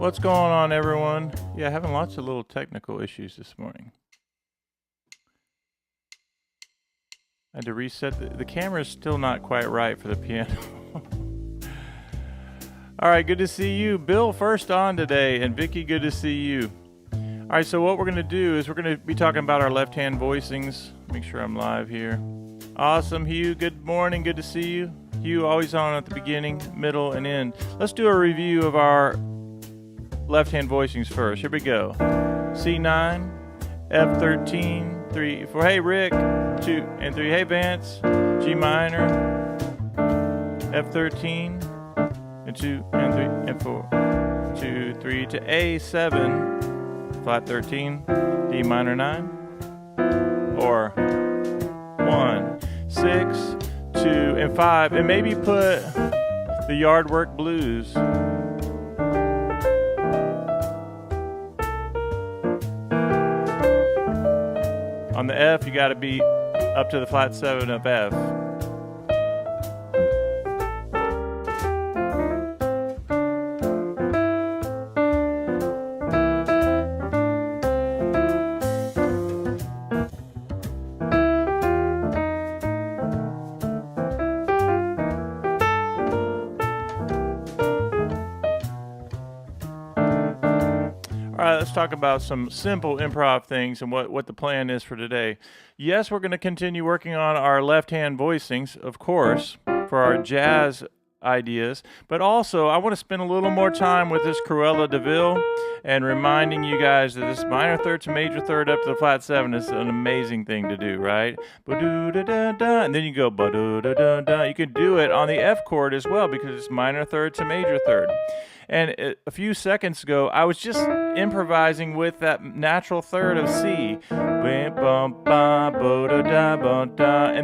What's going on, everyone? Yeah, having lots of little technical issues this morning. I had to reset the camera is still not quite right for the piano. All right, good to see you. Bill first on today, and Vicky, good to see you. All right, so what we're going to do is we're going to be talking about our left-hand voicings. Make sure I'm live here. Awesome, Hugh, good morning, good to see you. Hugh, always on at the beginning, middle, and end. Let's do a review of our left-hand voicings first. Here we go. C9, F13, 3, 4. Hey, Rick, 2 and 3. Hey, Vance, G minor, F13, and 2 and 3 and 4. 2, 3 to A7, flat 13, D minor 9, or 1, 6, 2, and 5, and maybe put the Yard Work Blues. On the F, you got to be up to the flat 7 of F. All right, let's talk about some simple improv things and what the plan is for today. Yes, we're going to continue working on our left-hand voicings, of course, for our jazz ideas, but also I want to spend a little more time with this Cruella de Vil and reminding you guys that this minor third to major third up to the flat 7 is an amazing thing to do, right? Ba-doo-da-da-da, and then you go ba-doo-da-da-da. You can do it on the F chord as well because it's minor third to major third. And a few seconds ago, I was just improvising with that natural third of C. And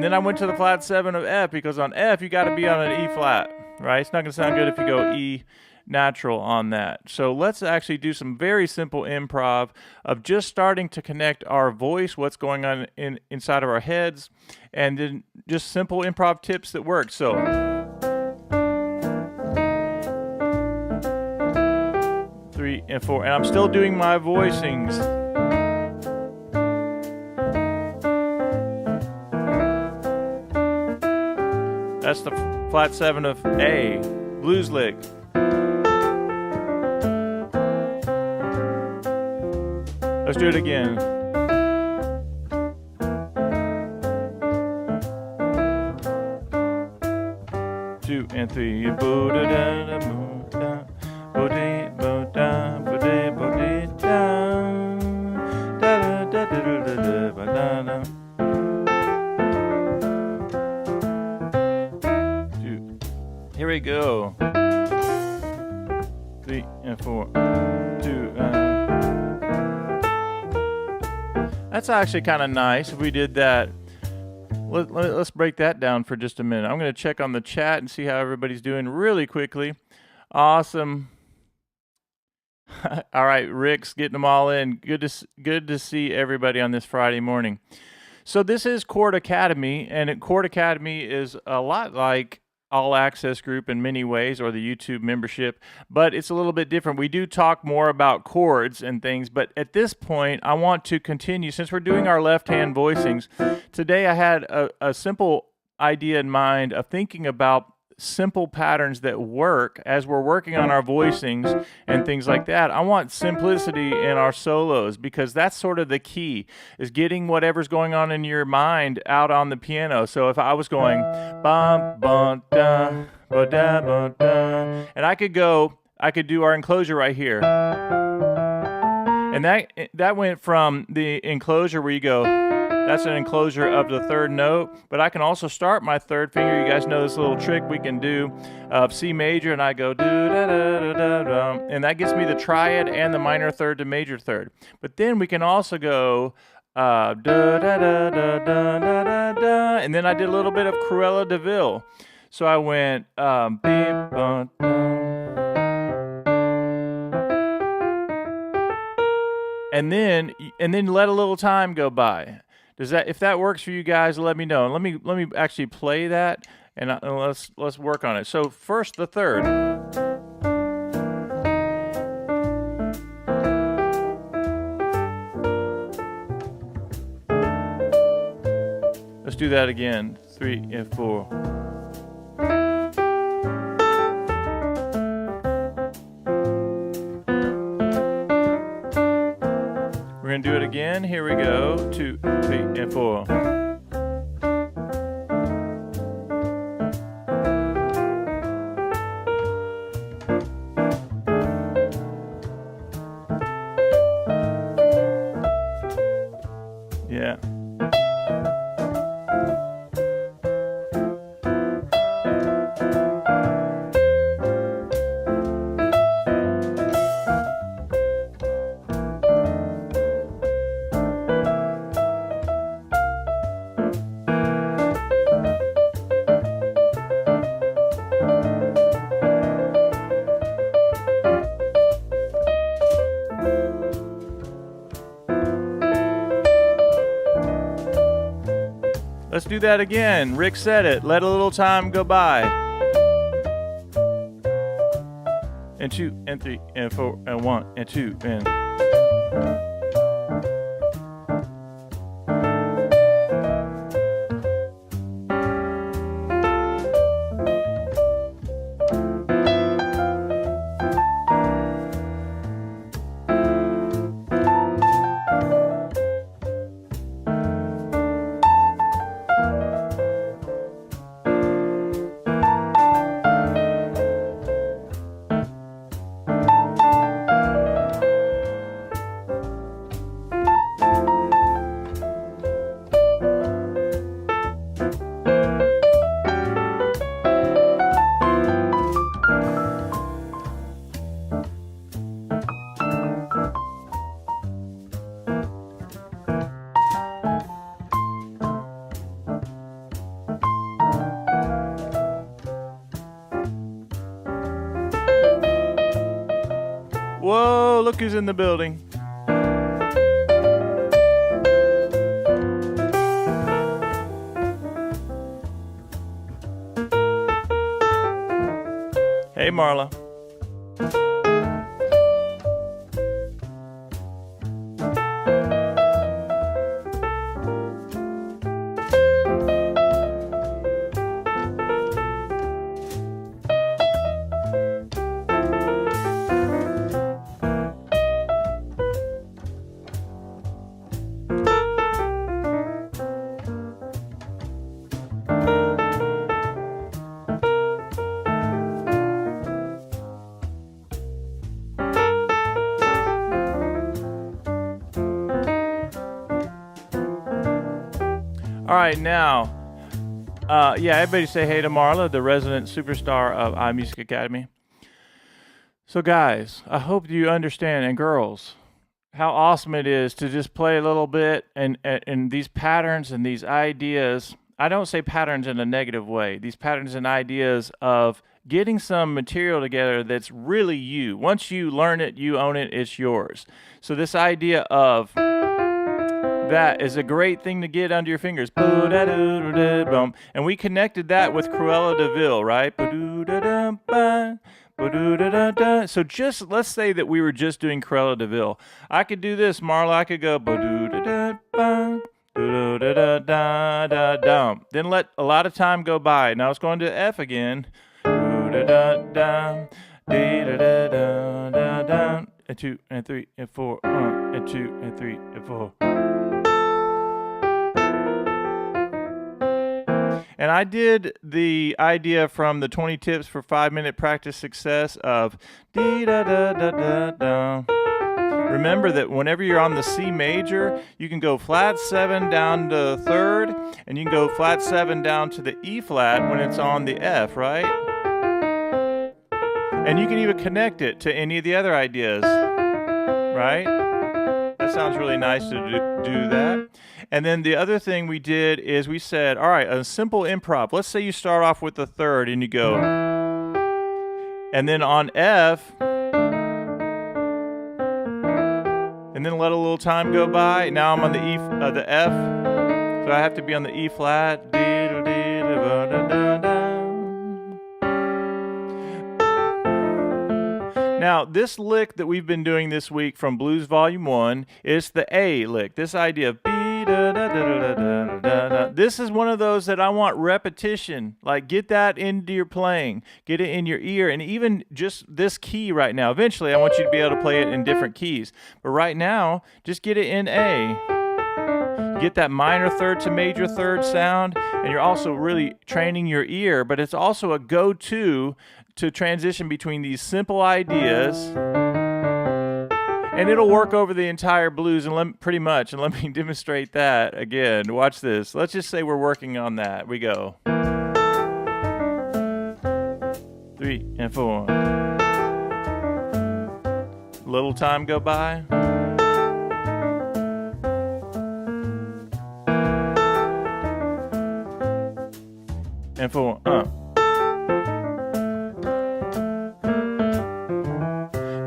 then I went to the flat 7 of F because on F, you got to be on an E flat, right? It's not going to sound good if you go E natural on that. So let's actually do some very simple improv of just starting to connect our voice, what's going on inside of our heads, and then just simple improv tips that work. So 3 and 4, and I'm still doing my voicings. That's the flat 7 of A, blues lick. Let's do it again. Two and 3. Here we go. 3 and 4. 2. That's actually kind of nice if we did that. Let's break that down for just a minute. I'm going to check on the chat and see how everybody's doing really quickly. Awesome. All right, Rick's getting them all in. Good to see everybody on this Friday morning. So this is Chord Academy, and Chord Academy is a lot like All Access Group in many ways, or the YouTube membership, but it's a little bit different. We do talk more about chords and things, but at this point, I want to continue. Since we're doing our left-hand voicings, today I had a simple idea in mind of thinking about simple patterns that work as we're working on our voicings and things like that. I want simplicity in our solos because that's sort of the key, is getting whatever's going on in your mind out on the piano. So if I was going bum bum da ba da ba da, and I could do our enclosure right here. And that went from the enclosure where you go, that's an enclosure of the third note, but I can also start my third finger. You guys know this little trick we can do of C major, and I go do da da da da da, and that gets me the triad and the minor third to major third. But then we can also go da da da da da da da da, and then I did a little bit of Cruella de Vil. So I went beep bum. And then let a little time go by. If that works for you guys, let me know. Let me actually play that, and let's work on it. So first, the third. Let's do that again. 3 and 4. We're going to do it again. Here we go. 2, 3, and 4. Yeah. Let's do that again. Rick said it. Let a little time go by. And 2 and 3 and 4 and 1 and 2 and. Whoa, look who's in the building. Hey, Marla. All right, now, yeah, everybody say hey to Marla, the resident superstar of iMusicAcademy. So, guys, I hope you understand, and girls, how awesome it is to just play a little bit and these patterns and these ideas. I don't say patterns in a negative way. These patterns and ideas of getting some material together that's really you. Once you learn it, you own it, it's yours. So this idea of that is a great thing to get under your fingers. And we connected that with Cruella de Vil, right? So just, let's say that we were just doing Cruella de Vil. I could do this, Marla. I could go. Then let a lot of time go by. Now it's going to F again. And 2 and 3 and 4. And 2 and 3 and 4. And I did the idea from the 20 tips for 5-minute practice success of dee-da-da-da-da-da. Remember that whenever you're on the C major, you can go flat 7 down to the 3rd, and you can go flat 7 down to the E flat when it's on the F, right? And you can even connect it to any of the other ideas, right? That sounds really nice to do that. And then the other thing we did is we said, all right, a simple improv. Let's say you start off with the 3rd and you go, and then on F, and then let a little time go by. Now I'm on the E, the F, so I have to be on the E flat. Now, this lick that we've been doing this week from Blues Volume 1 is the A lick. This idea of B This is one of those that I want repetition. Like, get that into your playing, get it in your ear, and even just this key right now. Eventually, I want you to be able to play it in different keys. But right now, just get it in A. Get that minor third to major third sound, and you're also really training your ear, but it's also a go-to to transition between these simple ideas, and it'll work over the entire blues and pretty much. And let me demonstrate that again. Watch this. Let's just say we're working on that. We go 3 and 4. Little time go by. And 4.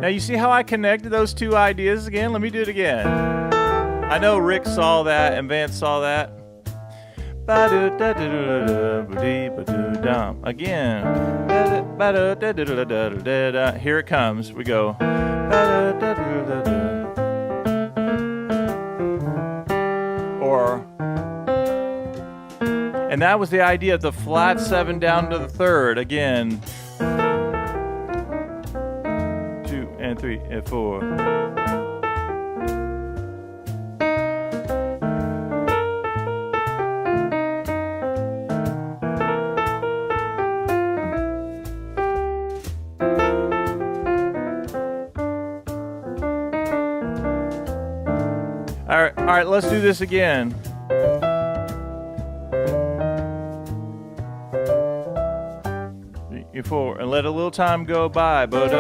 Now you see how I connected those two ideas again? Let me do it again. I know Rick saw that and Vance saw that. Again. Here it comes. We go. Or. And that was the idea of the flat 7 down to the third. Again. 2 and 3 and 4. All right, let's do this again. Four, and let a little time go by. That's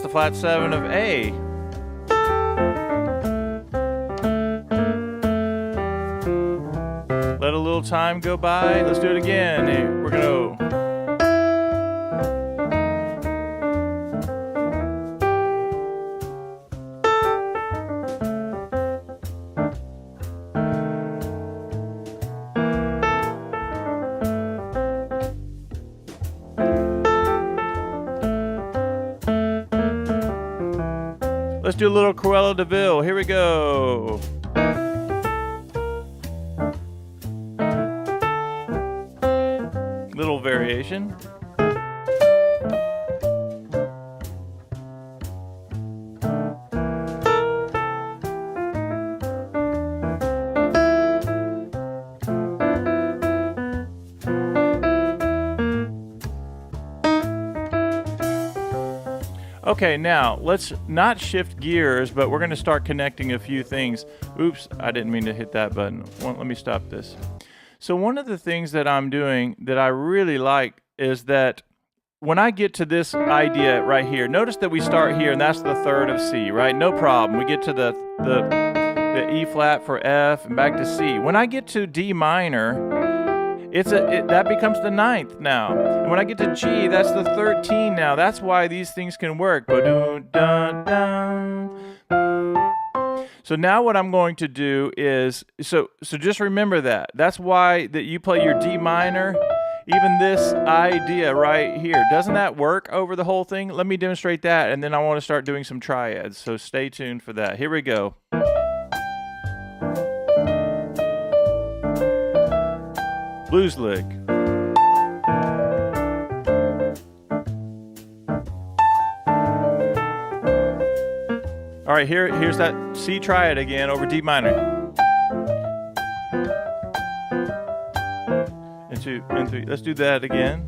the flat 7 of A. Let a little time go by. Let's do it again. Here, we're gonna. Let's do a little Cruella de Vil. Here we go. Little variation. Okay, now let's not shift gears, but we're going to start connecting a few things. Oops, I didn't mean to hit that button. Let me stop this. So one of the things that I'm doing that I really like is that when I get to this idea right here, notice that we start here and that's the third of C, right? No problem. We get to the E flat for F and back to C. When I get to D minor, that becomes the 9th now. And when I get to G, that's the 13 now. That's why these things can work. So now what I'm going to do is, so just remember that. That's why that you play your D minor, even this idea right here. Doesn't that work over the whole thing? Let me demonstrate that, and then I want to start doing some triads. So stay tuned for that. Here we go. Blues lick. All right, here's that C triad again over D minor. And 2 and 3. Let's do that again.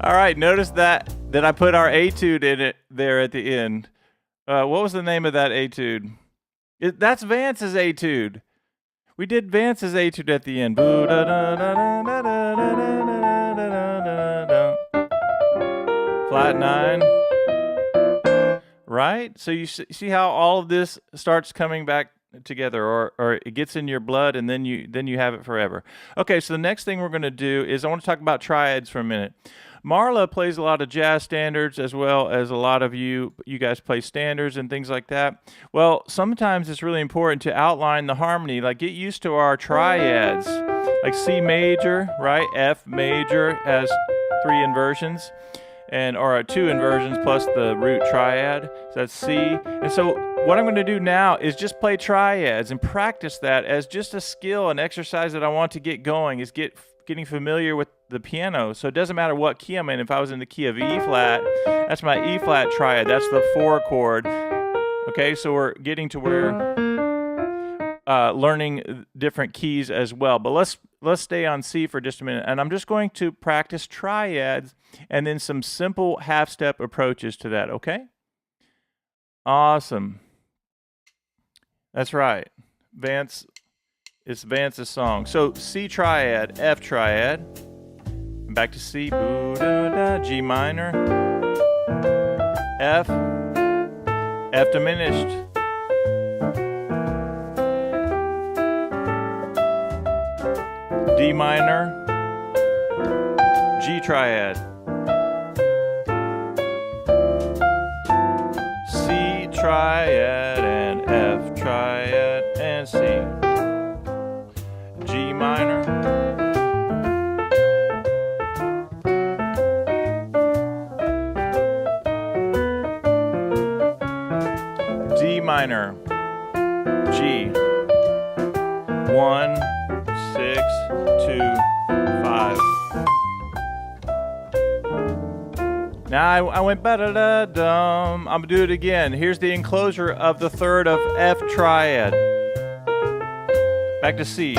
All right, notice that I put our etude in it there at the end. What was the name of that etude? That's Vance's etude. We did Vance's etude at the end. Flat 9. Right? So you see how all of this starts coming back together, or it gets in your blood, and then you have it forever. Okay, so the next thing we're going to do is I want to talk about triads for a minute. Marla plays a lot of jazz standards, as well as a lot of you guys play standards and things like that. Well, sometimes it's really important to outline the harmony, like get used to our triads, like C major, right? F major has 3 inversions, or 2 inversions plus the root triad. So that's C. And so what I'm going to do now is just play triads and practice that as just a skill, an exercise that I want to get going, is getting familiar with the piano. So it doesn't matter what key I'm in. If I was in the key of E flat, that's my E flat triad. That's the 4 chord. Okay, so we're getting to where learning different keys as well. But let's stay on C for just a minute, and I'm just going to practice triads and then some simple half-step approaches to that. Okay? Awesome. That's right. It's Vance's song. So C triad, F triad, back to C, G minor, F diminished, D minor, G triad, C triad and F triad and C, G minor, D minor, G, 1, 6, 2, 5. Now I went ba-da-da-dum. I'm gonna do it again. Here's the enclosure of the 3rd of F triad. Back to C.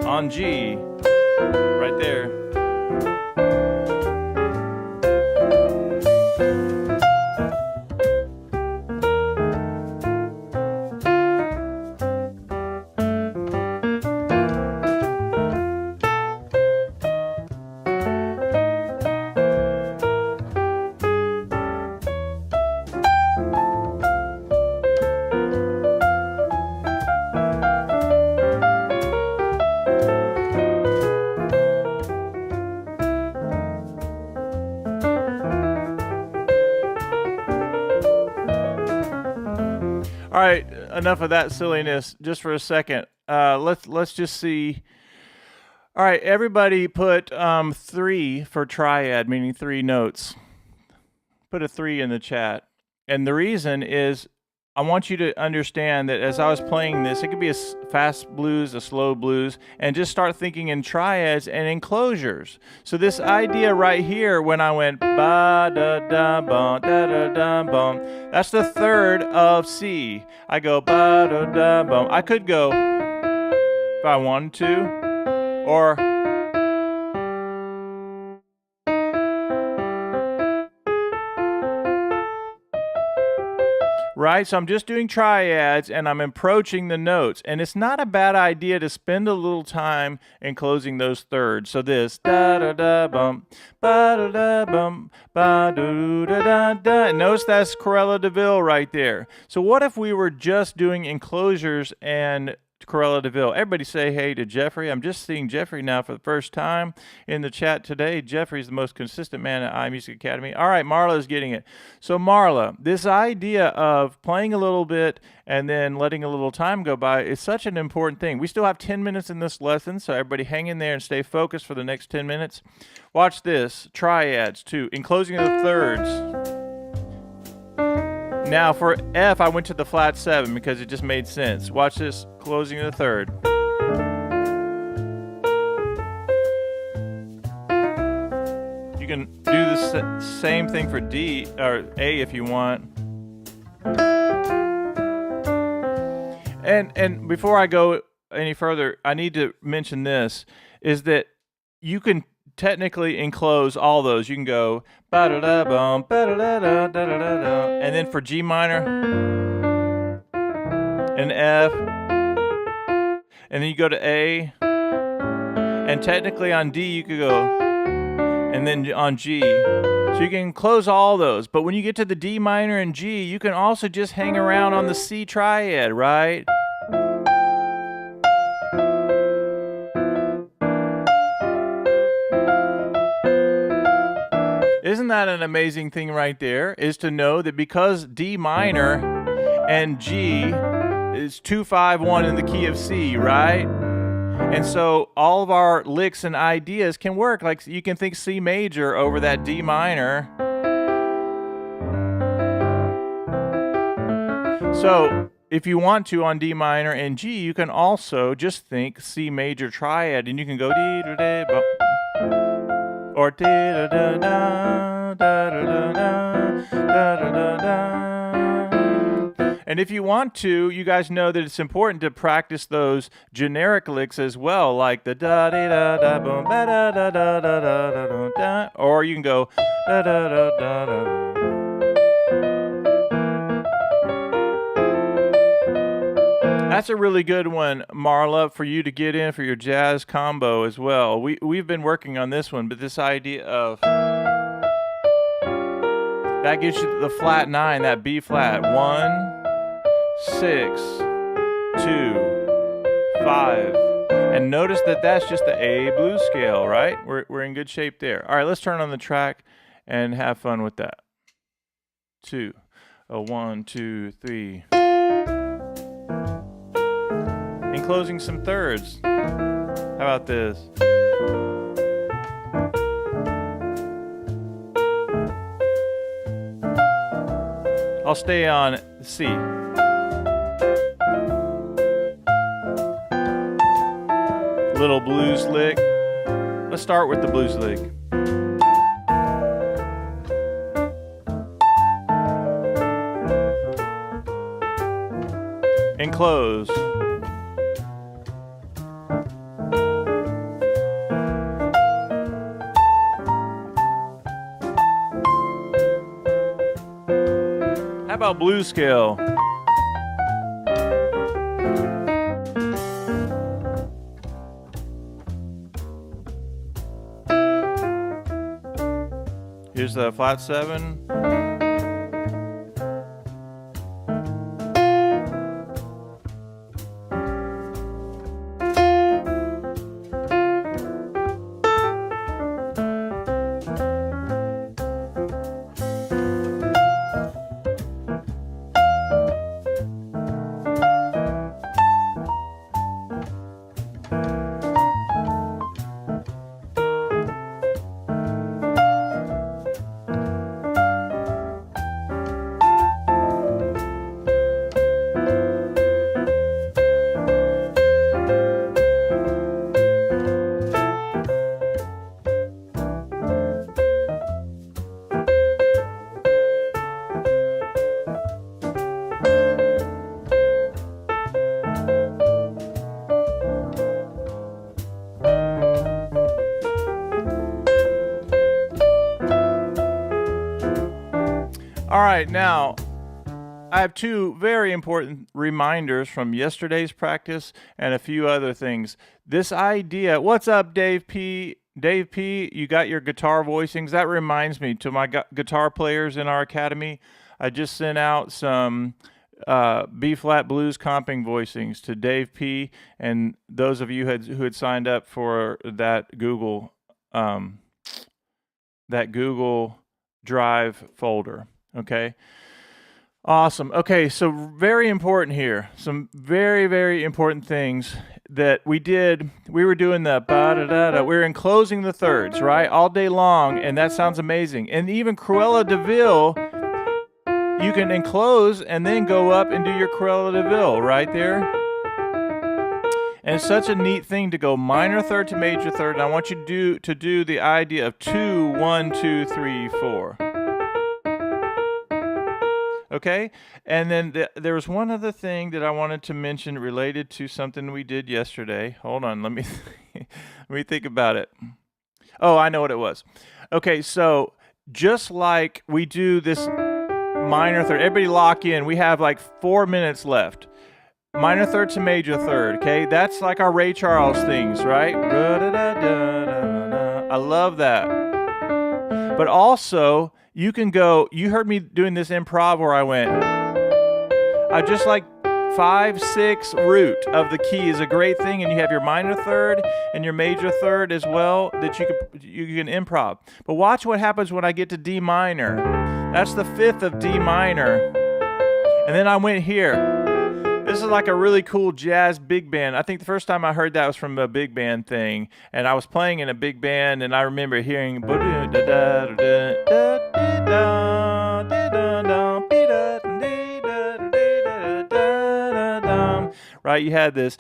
On G, right there. All right, enough of that silliness. Just for a second, let's just see. All right, everybody put 3 for triad, meaning 3 notes. Put a 3 in the chat, and the reason is I want you to understand that as I was playing this, it could be a fast blues, a slow blues, and just start thinking in triads and enclosures. So this idea right here, when I went ba da da bum da da da bum, that's the 3rd of C. I go ba da da bum. I could go if I wanted to, or right? So I'm just doing triads and I'm approaching the notes. And it's not a bad idea to spend a little time enclosing those thirds. So this da da da bum, ba da da bum, ba do da da da. Notice that's Corella DeVille right there. So what if we were just doing enclosures and Corella DeVille? Everybody say hey to Jeffrey. I'm just seeing Jeffrey now for the first time in the chat today. Jeffrey's the most consistent man at iMusicAcademy. All right, Marla's getting it. So Marla, this idea of playing a little bit and then letting a little time go by is such an important thing. We still have 10 minutes in this lesson, so everybody hang in there and stay focused for the next 10 minutes. Watch this. Triads, too. Enclosing the thirds. Now for F, I went to the flat 7 because it just made sense. Watch this, closing the third. You can do the same thing for D or A if you want. And before I go any further, I need to mention this, is that you can technically enclose all those. You can go ba-da-da-bum, ba-da-da-da-da-da-da, and then for G minor and F, and then you go to A, and technically on D you could go, and then on G. So you can close all those. But when you get to the D minor and G, you can also just hang around on the C triad, right? Isn't that an amazing thing right there? Is to know that because D minor and G is 2-5-1 in the key of C, right? And so all of our licks and ideas can work. Like you can think C major over that D minor. So if you want to on D minor and G, you can also just think C major triad, and you can go dee da da ba or dee da da da da da da da da da. And if you want to, you guys know that it's important to practice those generic licks as well, like the da da da da boom ba da da da da da da da, or you can go da da da da da. That's a really good one, Marla, for you to get in for your jazz combo as well. We've been working on this one, but this idea of that gets you the flat 9, that B flat. 1, 6, 2, 5. And notice that that's just the A blues scale, right? We're in good shape there. All right, let's turn on the track and have fun with that. 2, 1, 2, 3. Enclosing some thirds. How about this? I'll stay on C. Little blues lick. Let's start with the blues lick. Enclose. How about blues scale? Here's the flat 7. All right, now I have two very important reminders from yesterday's practice and a few other things. This idea, what's up, Dave P? Dave P, you got your guitar voicings. That reminds me, to my guitar players in our academy, I just sent out some B-flat blues comping voicings to Dave P and those of you who had signed up for that Google Drive folder. Okay. Awesome. Okay, so very important here. Some very, very important things that we did. We were doing the ba-da-da-da. We were enclosing the thirds, right, all day long, and that sounds amazing. And even Cruella de Vil, you can enclose and then go up and do your Cruella de Vil right there. And it's such a neat thing to go minor third to major third. And I want you to do the idea of 2, 1, 2, 3, 4. Okay, and then there was one other thing that I wanted to mention related to something we did yesterday. Hold on, let me think about it. Oh, I know what it was. Okay, so just like we do this minor third, everybody lock in. We have like 4 minutes left. Minor third to major third, okay? That's like our Ray Charles things, right? I love that. But also, you can go, you heard me doing this improv where I went, just like 5/6 root of the key is a great thing, and you have your minor third and your major third as well that you can improv. But watch what happens when I get to D minor. That's the 5th of D minor. And then I went here. This is like a really cool jazz big band. I think the first time I heard that was from a big band thing, and I was playing in a big band, and I remember hearing right, you had this.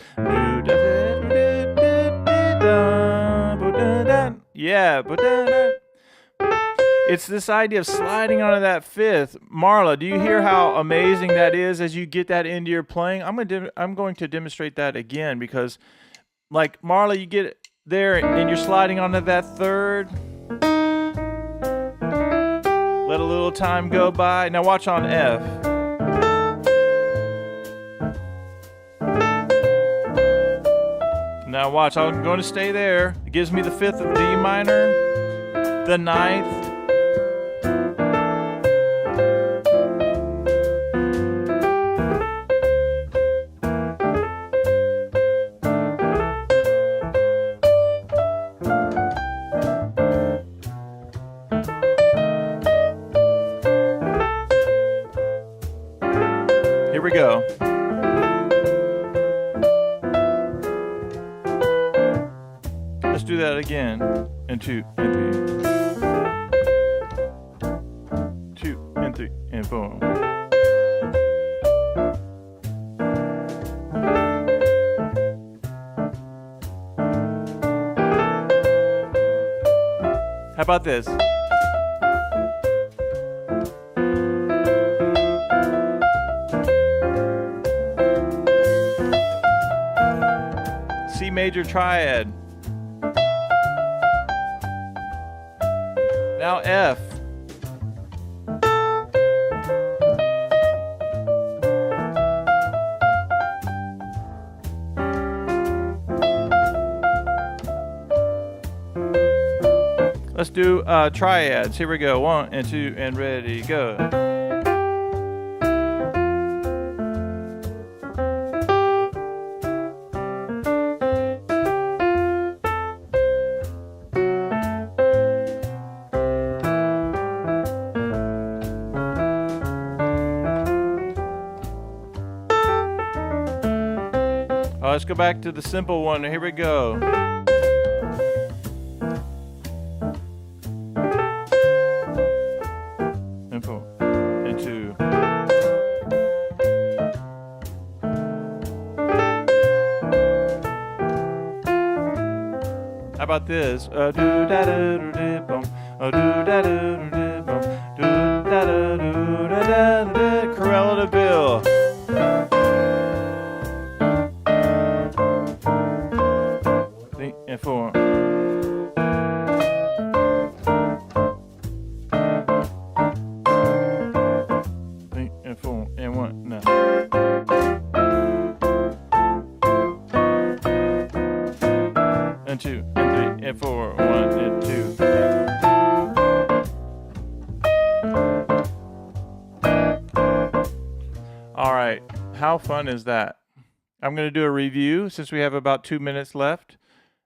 Yeah. It's this idea of sliding onto that 5th. Marla, do you hear how amazing that is as you get that into your playing? I'm going to demonstrate that again because, like, Marla, you get there and you're sliding onto that 3rd. Let a little time go by. Now watch on F. Now watch, I'm going to stay there. It gives me the 5th of D minor, the 9th. Here we go. Let's do that again. And 2 and 3. 2 and 3 and 4. How about this? C major triad. Now F. Let's do triads. Here we go. 1 and 2 and ready, go. Let's go back to the simple one. Here we go. And 4 and 2. How about this? Corella de Bill. And 4. And 4 and 1. No. And 2 and 3 and 4. 1 and 2. All right. How fun is that? I'm going to do a review since we have about 2 minutes left.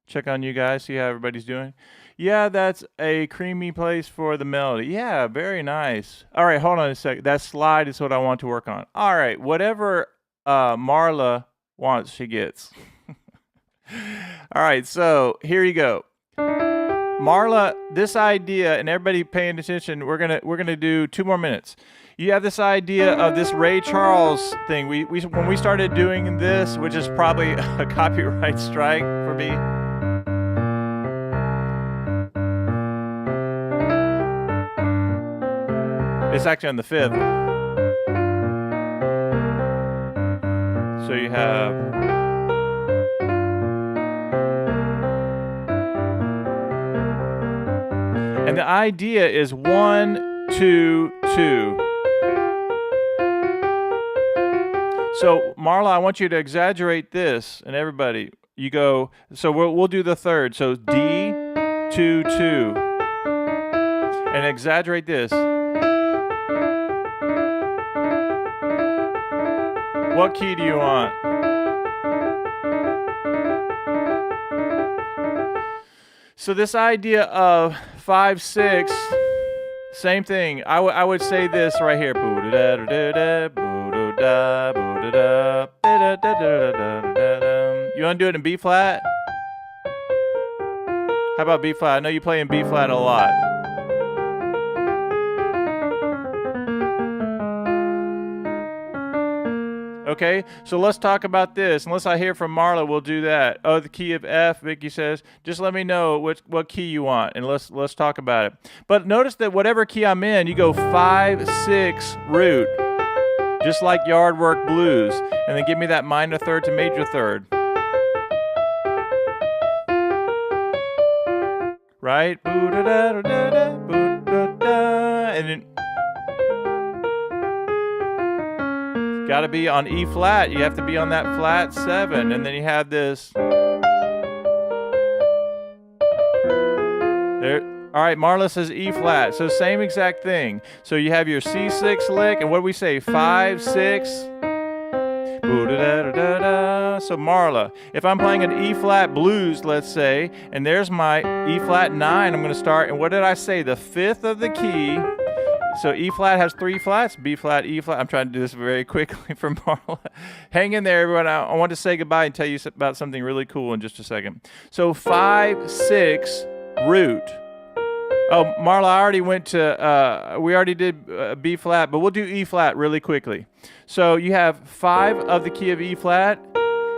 Check on you guys, see how everybody's doing. Yeah, that's a creamy place for the melody. Yeah, very nice. All right, hold on a second. That slide is what I want to work on. All right, whatever Marla wants, she gets. All right, so here you go. Marla, this idea, and everybody paying attention, we're gonna do 2 more minutes. You have this idea of this Ray Charles thing. When we started doing this, which is probably a copyright strike for me. It's actually on the 5th. So you have and the idea is 1, 2, 2. So Marla, I want you to exaggerate this, and everybody, you go. So we'll do the 3rd. So D, 2, 2. And exaggerate this. What key do you want? So this idea of 5, 6, same thing. I would say this right here. You want to do it in B flat? How about B flat? I know you play in B flat a lot. Okay, so let's talk about this. Unless I hear from Marla, we'll do that. Oh, the key of F, Vicky says. Just let me know what key you want, and let's talk about it. But notice that whatever key I'm in, you go 5, 6, root, just like Yard Work Blues, and then give me that minor third to major third. Right? And then got to be on E flat. You have to be on that flat 7, and then you have this. There. All right, Marla says E flat. So same exact thing. So you have your C6 lick, and what do we say? 5, 6. So Marla, if I'm playing an E flat blues, let's say, and there's my E flat 9, I'm going to start. And what did I say? The 5th of the key. So E flat has 3 flats, B flat, E flat. I'm trying to do this very quickly for Marla. Hang in there, everyone. I want to say goodbye and tell you about something really cool in just a second. So 5, 6, root. Oh, Marla, I already went to, we already did B flat, but we'll do E flat really quickly. So you have 5 of the key of E flat,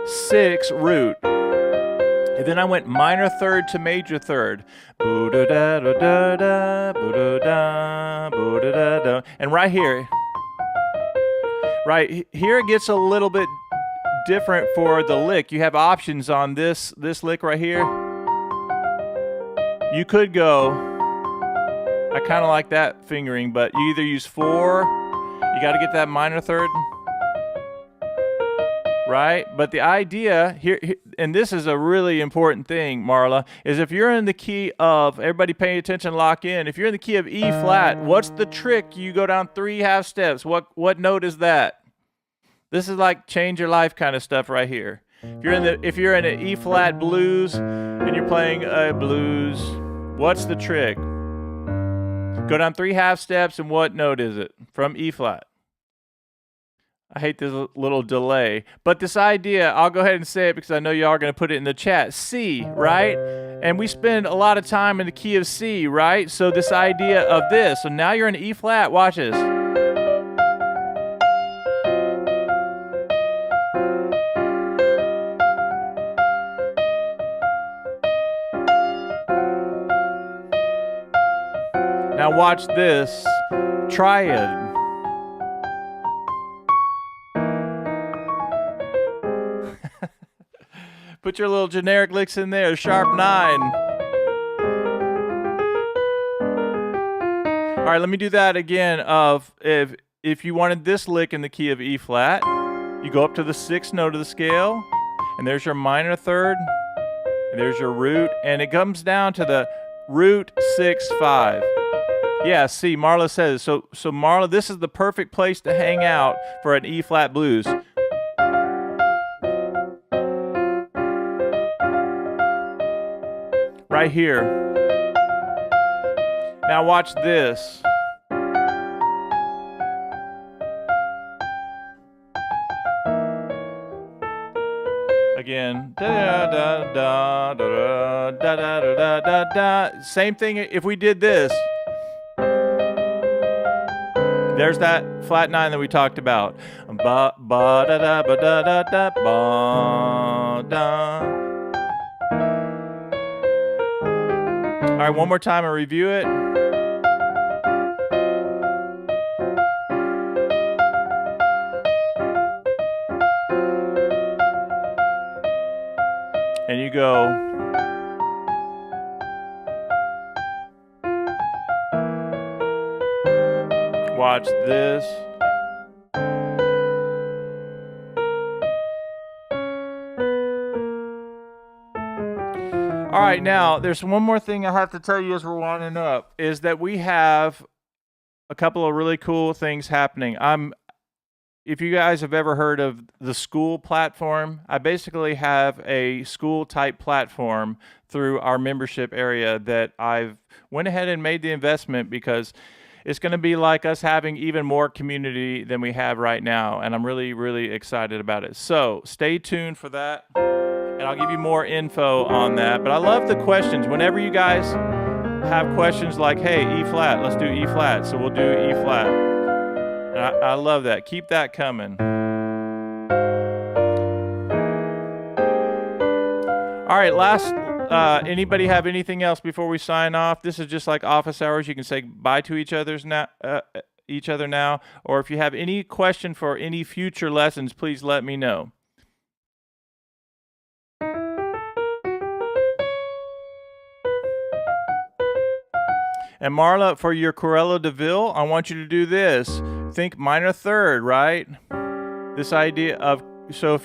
6, root. And then I went minor third to major third. And right here it gets a little bit different for the lick. You have options on this lick right here. You could go, I kind of like that fingering, but you either use 4, you got to get that minor third. Right? But the idea here, and this is a really important thing, Marla, is if you're in the key of, everybody pay attention, lock in. If you're in the key of E flat, what's the trick? You go down 3 half steps. What note is that? This is like change your life kind of stuff right here. If you're in an E flat blues and you're playing a blues, what's the trick? Go down 3 half steps, and what note is it? From E flat. I hate this little delay. But this idea, I'll go ahead and say it because I know y'all are going to put it in the chat. C, right? And we spend a lot of time in the key of C, right? So this idea of this. So now you're in E flat. Watch this. Now watch this. Triad. Put your little generic licks in there. Sharp 9. All right, let me do that again. If you wanted this lick in the key of E flat, you go up to the 6th note of the scale, and there's your minor third, and there's your root, and it comes down to the root 6, 5. Yeah, see, Marla says. So Marla, this is the perfect place to hang out for an E flat blues. Right here. Now watch this. Again. Da, da, da, da, da, da, da, da, da. Same thing if we did this. There's that flat 9 that we talked about. Ba, ba, da, da, ba, da, da, da, ba, da. All right, one more time and review it. And you go. Watch this. All right, now there's one more thing I have to tell you as we're winding up, is that we have a couple of really cool things happening. If you guys have ever heard of the school platform, I basically have a school type platform through our membership area that I've went ahead and made the investment because it's going to be like us having even more community than we have right now. And I'm really, really excited about it. So stay tuned for that. And I'll give you more info on that. But I love the questions. Whenever you guys have questions like, hey, E flat, let's do E flat. So we'll do E flat. And I love that. Keep that coming. All right, anybody have anything else before we sign off? This is just like office hours. You can say bye to each other now. Or if you have any question for any future lessons, please let me know. And Marla, for your Corello de Ville, I want you to do this. Think minor third, right? This idea of, so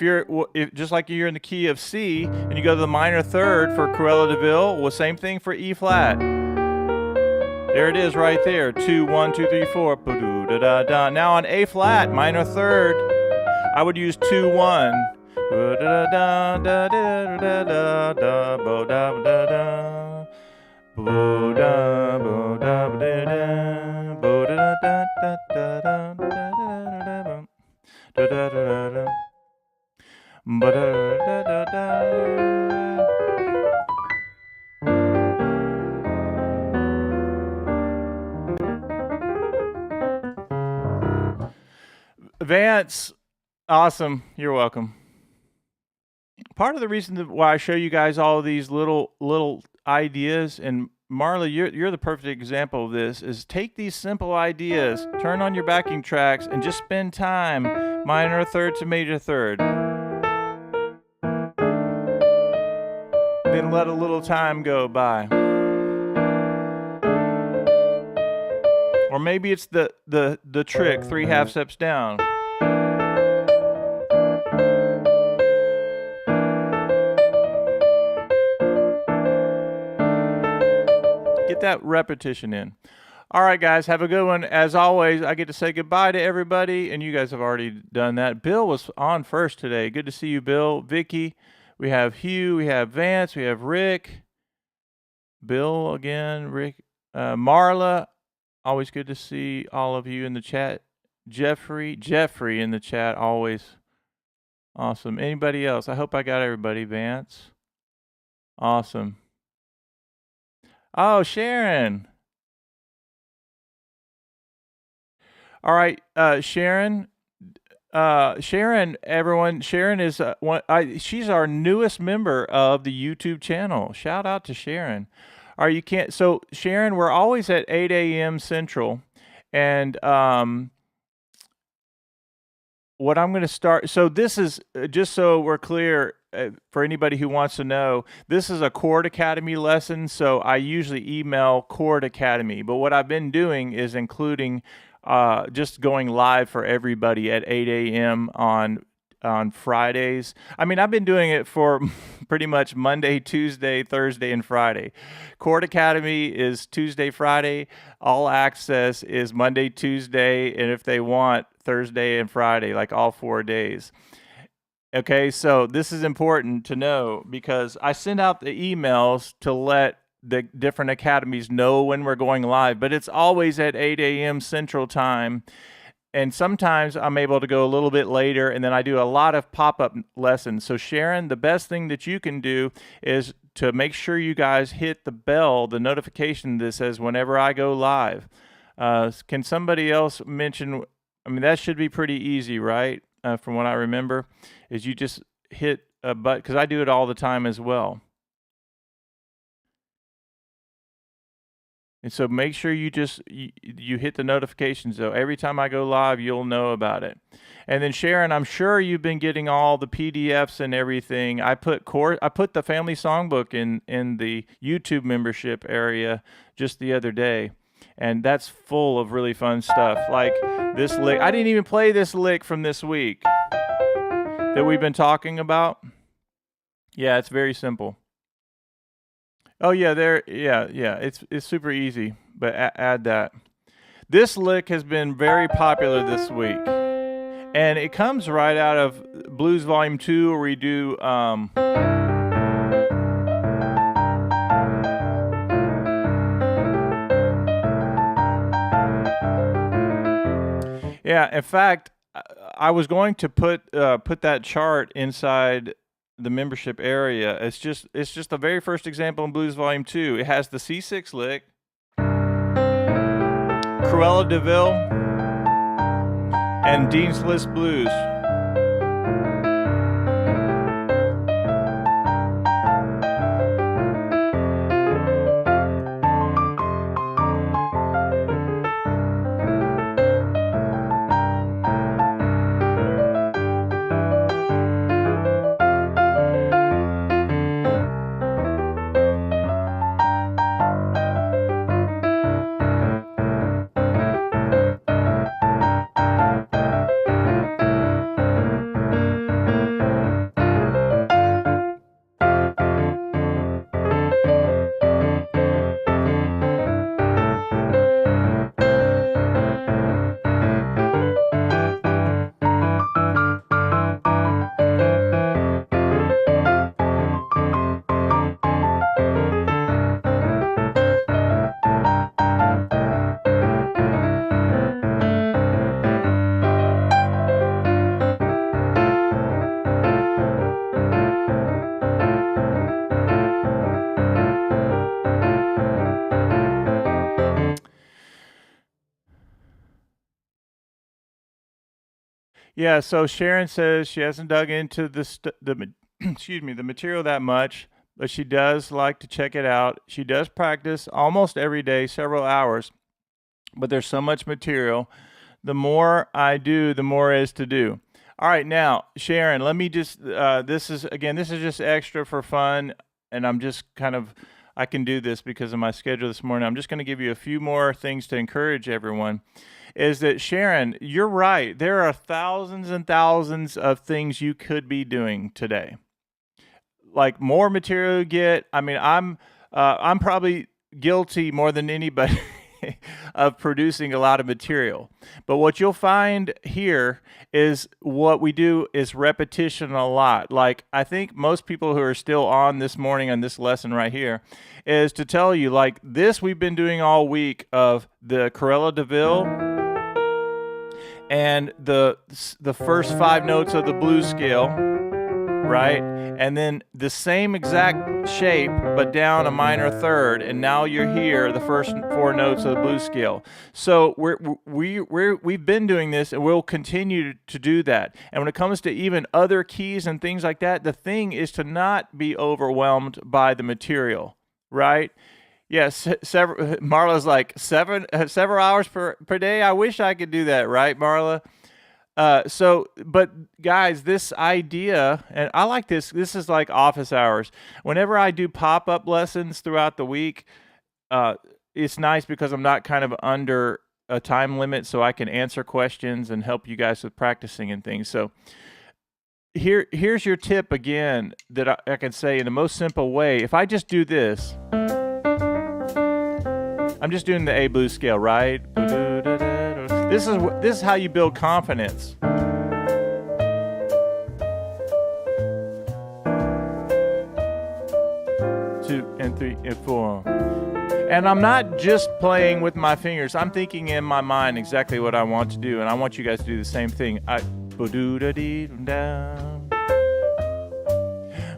if just like you're in the key of C and you go to the minor third for Corello de Ville, well, same thing for E flat. There it is right there. 2, 1, 2, 3, 4. Ba-do-da-da-da. Now on A flat, minor third, I would use 2, 1. Vance, awesome. You're welcome. Part of the reason why I show you guys all of these little ideas, and Marla, you're the perfect example of this, is take these simple ideas, turn on your backing tracks, and just spend time minor third to major third. Then let a little time go by. Or maybe it's the trick, 3 half steps down. Get that repetition in. All right, guys, have a good one. As always, I get to say goodbye to everybody, and you guys have already done that. Bill was on first today. Good to see you, Bill. Vicky, we have Hugh, we have Vance, we have Rick, Bill again, Rick, Marla. Always good to see all of you in the chat. Jeffrey in the chat, always awesome. Anybody else? I hope I got everybody. Vance, awesome. Oh, Sharon. All right, Sharon. Everyone. Sharon is she's our newest member of the YouTube channel. Shout out to Sharon. So Sharon, we're always at 8 a.m. Central, and what I'm going to start. So this is just so we're clear. For anybody who wants to know, this is a Chord Academy lesson, so I usually email Chord Academy. But what I've been doing is including just going live for everybody at 8 a.m. on Fridays. I mean, I've been doing it for pretty much Monday, Tuesday, Thursday, and Friday. Chord Academy is Tuesday, Friday. All Access is Monday, Tuesday, and if they want, Thursday and Friday, like all 4 days. Okay, so this is important to know because I send out the emails to let the different academies know when we're going live, but it's always at 8 a.m. Central Time. And sometimes I'm able to go a little bit later, and then I do a lot of pop-up lessons. So Sharon, the best thing that you can do is to make sure you guys hit the bell, the notification that says whenever I go live. Can somebody else mention, I mean, that should be pretty easy, right? From what I remember, is you just hit a button, because I do it all the time as well. And so make sure you just you hit the notifications, though. Every time I go live, you'll know about it. And then Sharon, I'm sure you've been getting all the PDFs and everything. I put the Family Songbook in the YouTube membership area just the other day. And that's full of really fun stuff. Like this lick. I didn't even play this lick from this week that we've been talking about. Yeah, it's very simple. Oh yeah, yeah. It's super easy, but add that. This lick has been very popular this week, and it comes right out of Blues Volume 2, where we do yeah. In fact, I was going to put that chart inside the membership area. It's just the very first example in Blues Volume 2. It has the C6 lick, Cruella de Vil, and Dean's List Blues. Yeah, so Sharon says she hasn't dug into excuse me, the material that much, but she does like to check it out. She does practice almost every day, several hours, but there's so much material. The more I do, the more is to do. All right, now, Sharon, let me just, this is just extra for fun, and I'm just I can do this because of my schedule this morning. I'm just going to give you a few more things to encourage everyone. Is that, Sharon, you're right. There are thousands and thousands of things you could be doing today. Like, more material you get. I mean, I'm probably guilty more than anybody of producing a lot of material. But what you'll find here is what we do is repetition a lot. Like, I think most people who are still on this morning on this lesson right here is to tell you, like, this we've been doing all week of the Cruella de Vil and the first 5 notes of the blues scale, right? And then the same exact shape, but down a minor third, and now you're here, the first 4 notes of the blues scale. So we've been doing this, and we'll continue to do that. And when it comes to even other keys and things like that, the thing is to not be overwhelmed by the material, right? Yes, Marla's like several hours per day. I wish I could do that, right, Marla? But guys, this idea, and I like this is like office hours. Whenever I do pop-up lessons throughout the week, it's nice because I'm not kind of under a time limit, so I can answer questions and help you guys with practicing and things. So here's your tip again that I can say in the most simple way. If I just do this, I'm just doing the A blues scale, right? This is how you build confidence. 2 and 3 and 4. And I'm not just playing with my fingers. I'm thinking in my mind exactly what I want to do, and I want you guys to do the same thing.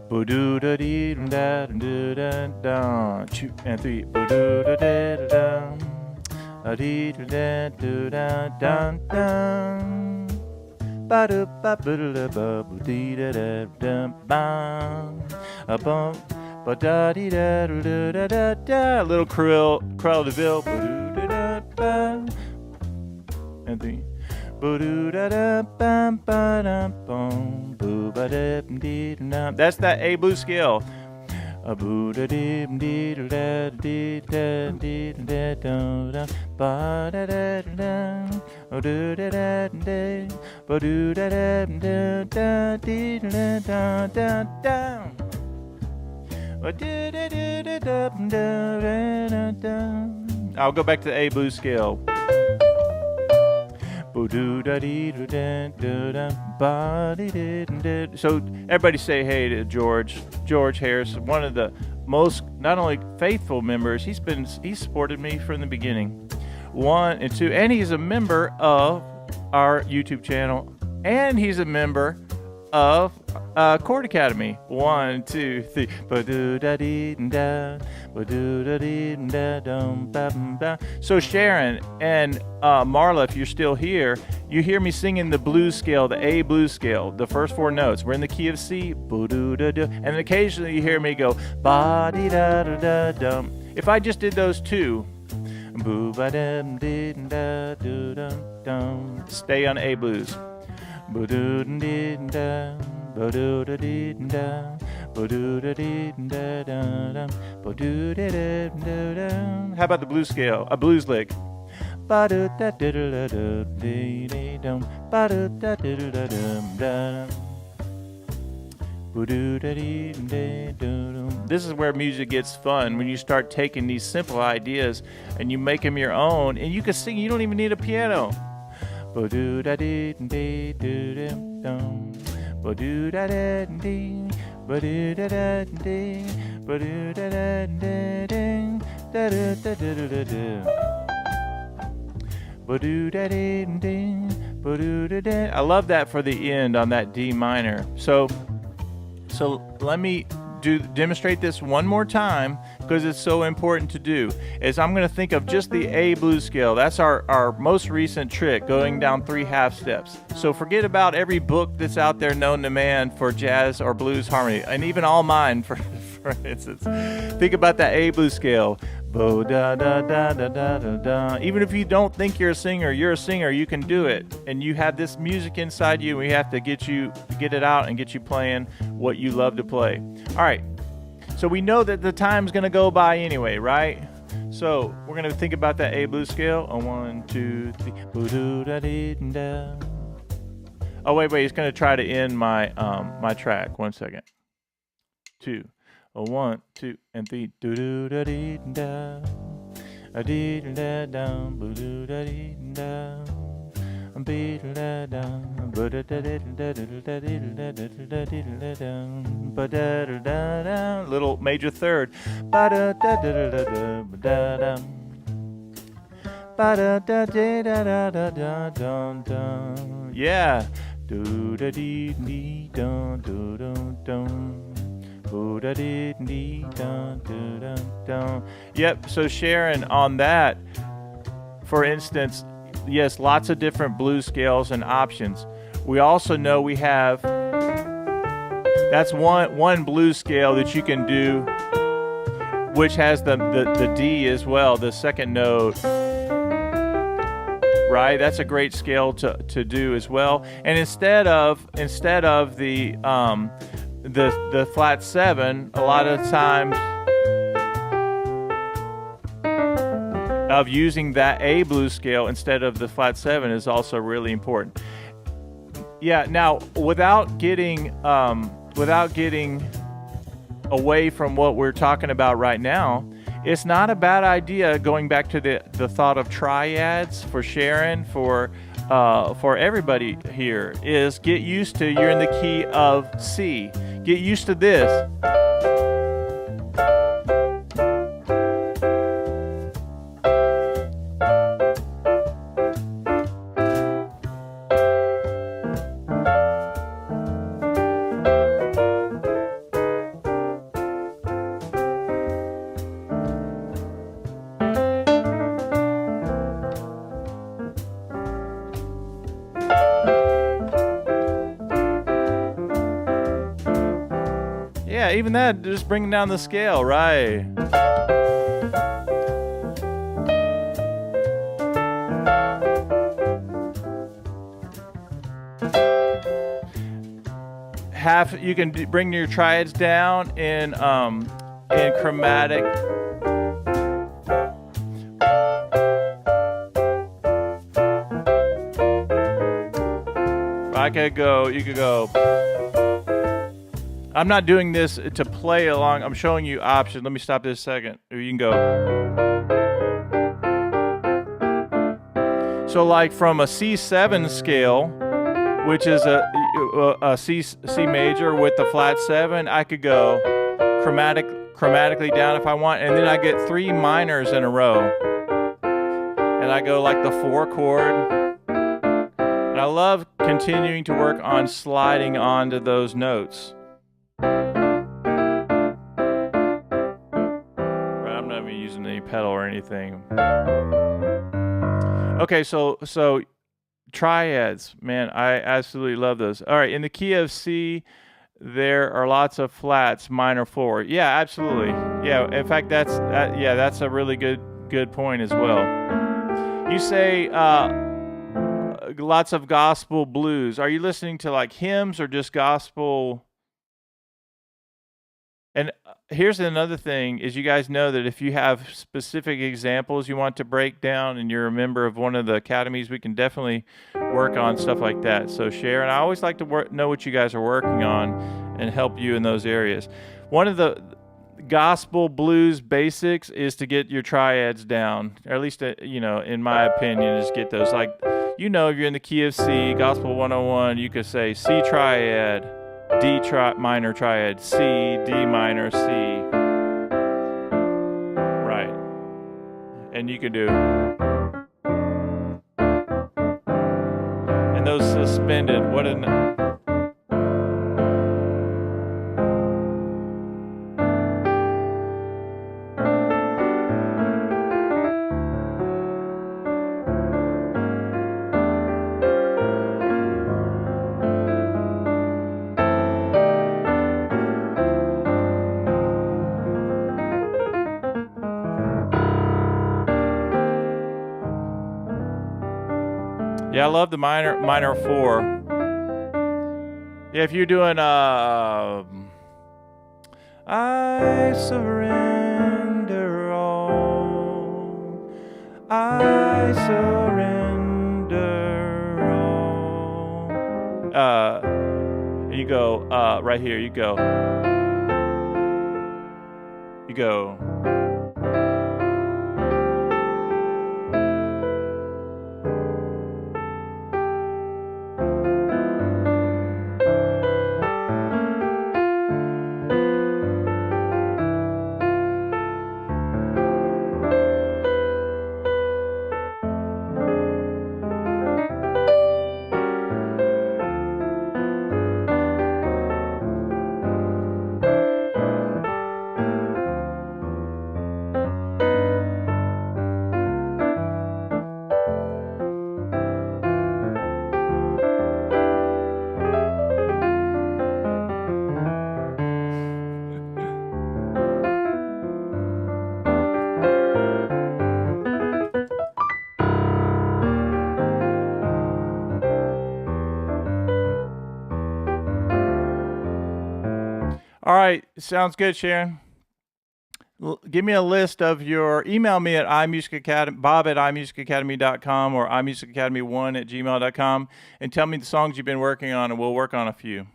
Ba-do-da-dee-dum-da. 2 and 3. A little Cruella de Vil. And 3. That's that A blues scale. I'll go back to the A blues scale. So everybody say hey to George Harris, one of the most not only faithful members. He's supported me from the beginning. 1 and 2, and he's a member of our YouTube channel, and he's a member of Chord Academy. 1, 2, 3. So Sharon and Marla, if you're still here, you hear me singing the blues scale, the A blues scale, the first 4 notes. We're in the key of C, and occasionally you hear me go ba-dee-da-da-da-dum. If I just did those 2, stay on A blues. How about the blues scale? A blues lick. This is where music gets fun, when you start taking these simple ideas and you make them your own, and you can sing. You don't even need a piano. I love that for the end on that D minor. So let me demonstrate this one more time, because it's so important to do. Is I'm going to think of just the A blues scale. That's our most recent trick, going down 3 half steps. So forget about every book that's out there known to man for jazz or blues harmony, and even all mine for instance. Think about that A blues scale. Bo da da da da da da da. Even if you don't think you're a singer, you can do it. And you have this music inside you. We have to get it out and get you playing what you love to play. All right. So we know that the time's going to go by anyway, right? So we're going to think about that A blues scale. 1, 2, 3. Oh, wait. It's going to try to end my my track. 1 second. 2. 1, 2, and 3. Do do da dee da, a dee da da, boo do da dee da, a bee da da, boo da da da da da da da da, ba da da da. Little major third. Ba da da da da da da da. Ba da da da da da da da da. Yeah. Do da dee dee da do do do. Yep, so Sharon, on that, for instance, yes, lots of different blues scales and options. We also know we have, that's one blues scale that you can do, which has the D as well, the second note, right? That's a great scale to do as well. And instead of the flat 7, a lot of times of using that A blues scale instead of the flat 7 is also really important. Yeah, now without getting away from what we're talking about right now, it's not a bad idea, going back to the thought of triads for Sharon, for everybody here, is get used to, you're in the key of C. Get used to this. Yeah, even that, just bringing down the scale, right? You can bring your triads down in chromatic. You could go. I'm not doing this to play along. I'm showing you options. Let me stop this a second. Or you can go. So like from a C7 scale, which is a C major with the flat 7, I could go chromatically down if I want, and then I get 3 minors in a row. And I go like the 4 chord. And I love continuing to work on sliding onto those notes. I'm not even using any pedal or anything. Okay, so triads, man, I absolutely love those. All right, in the key of C, there are lots of flats, minor 4. Yeah, absolutely. Yeah, in fact, that's a really good point as well. You say lots of gospel blues. Are you listening to like hymns or just gospel? And here's another thing is you guys know that if you have specific examples you want to break down and you're a member of one of the academies, we can definitely work on stuff like that. So share, and I always like to know what you guys are working on and help you in those areas. One of the gospel blues basics is to get your triads down, or at least, in my opinion, is get those. Like, if you're in the key of C, gospel 101, you could say C triad, D minor triad, C, D minor, C. Right. And you can do. And those suspended, what an. Yeah, I love the minor 4. Yeah, if you're doing I surrender all, I surrender all. You go right here. You go. All right, sounds good, Sharon. Give me a list of email me at iMusicAcademy, bob@iMusicAcademy.com or iMusicAcademy1@gmail.com, and tell me the songs you've been working on, and we'll work on a few.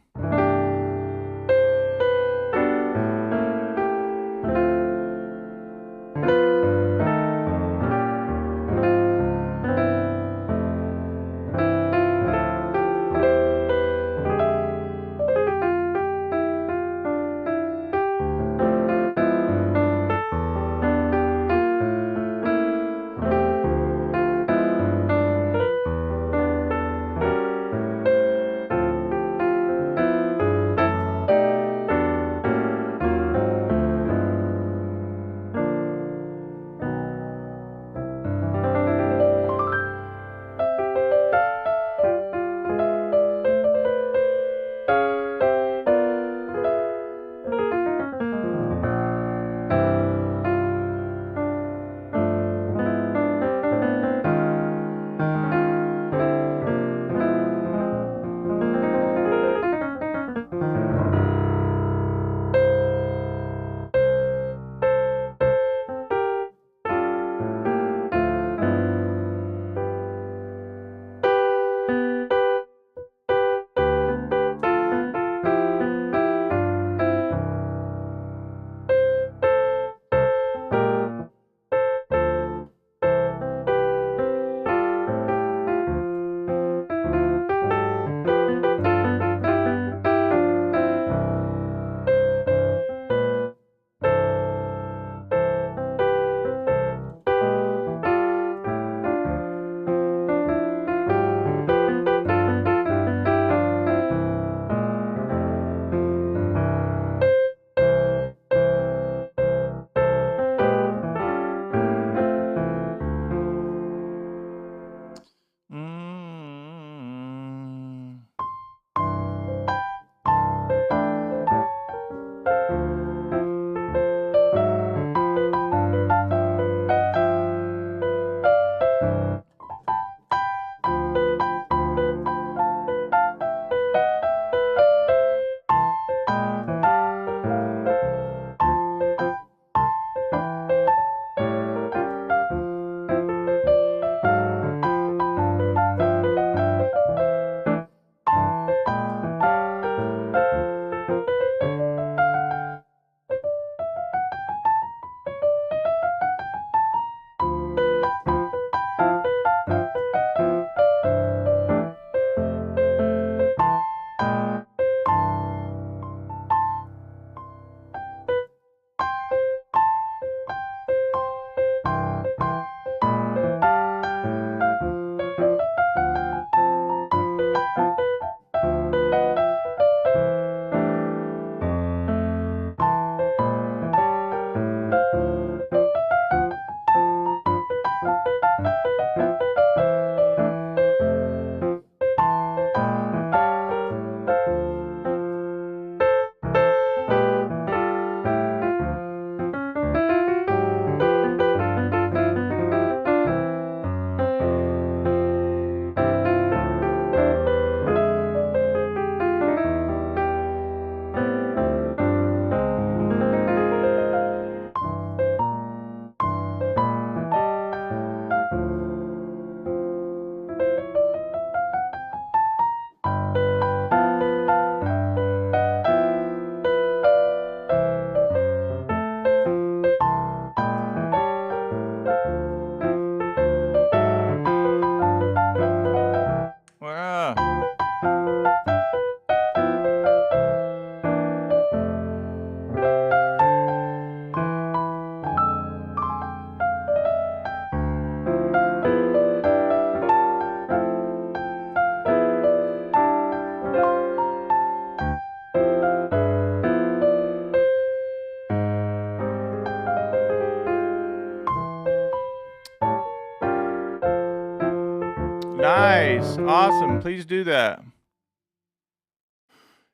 Nice. Awesome. Please do that.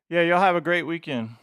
Yeah, y'all have a great weekend.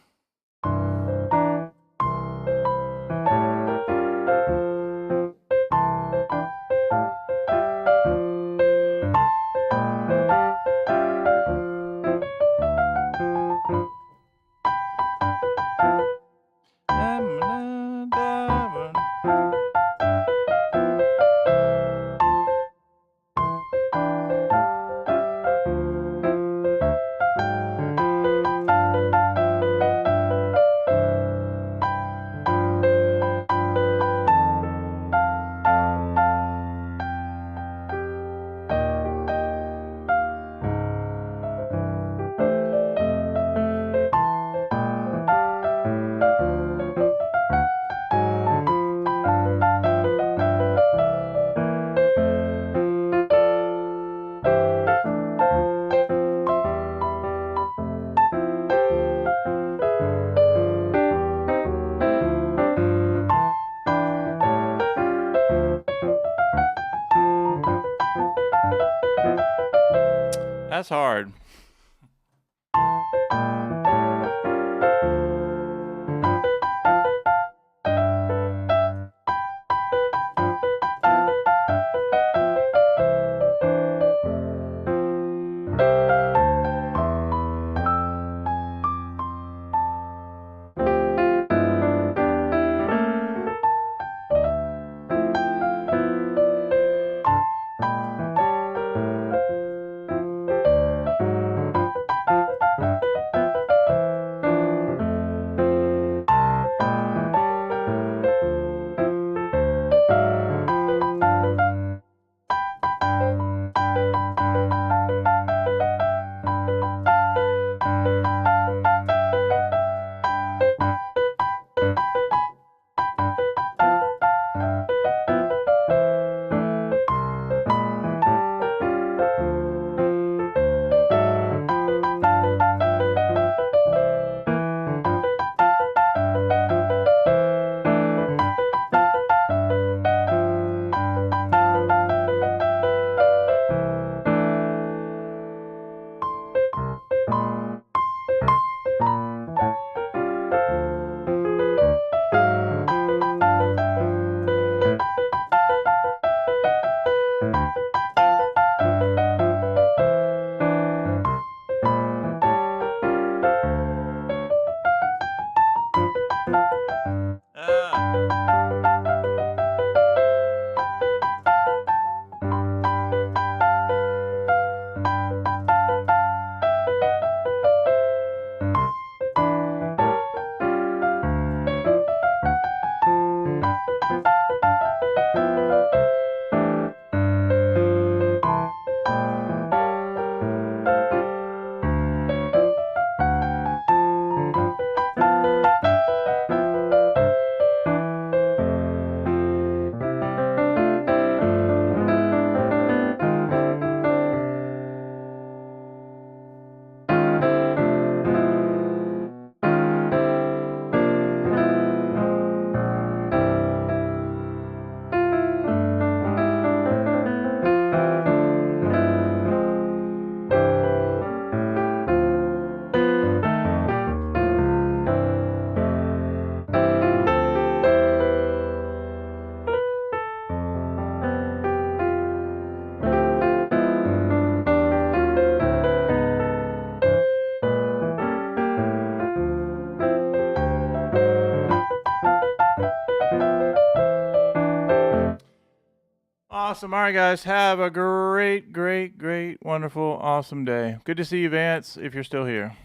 That's hard. Awesome. All right, guys. Have a great, great, great, wonderful, awesome day. Good to see you, Vance, if you're still here.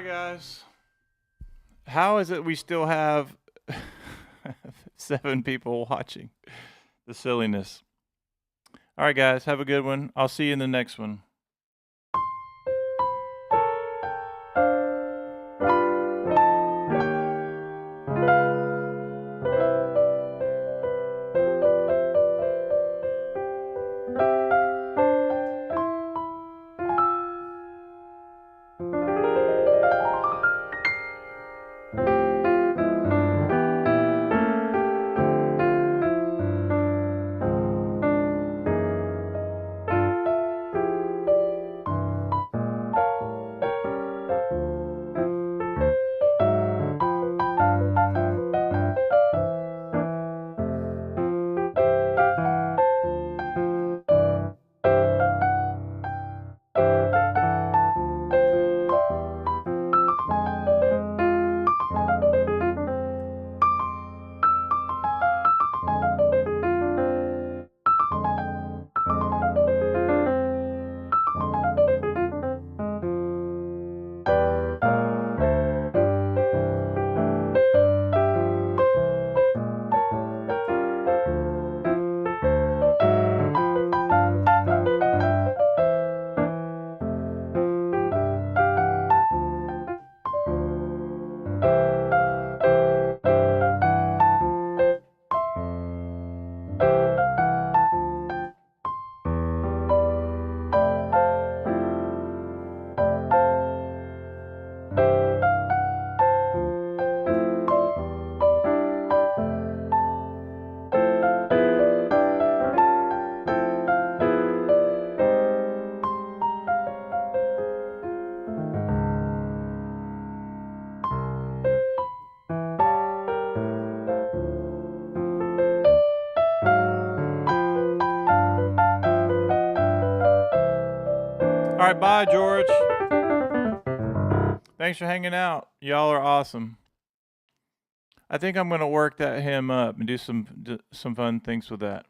guys. How is it we still have 7 people watching? The silliness. All right, guys. Have a good one. I'll see you in the next one. All right, bye, George. Thanks for hanging out. Y'all are awesome. I think I'm going to work that hymn up and do some fun things with that.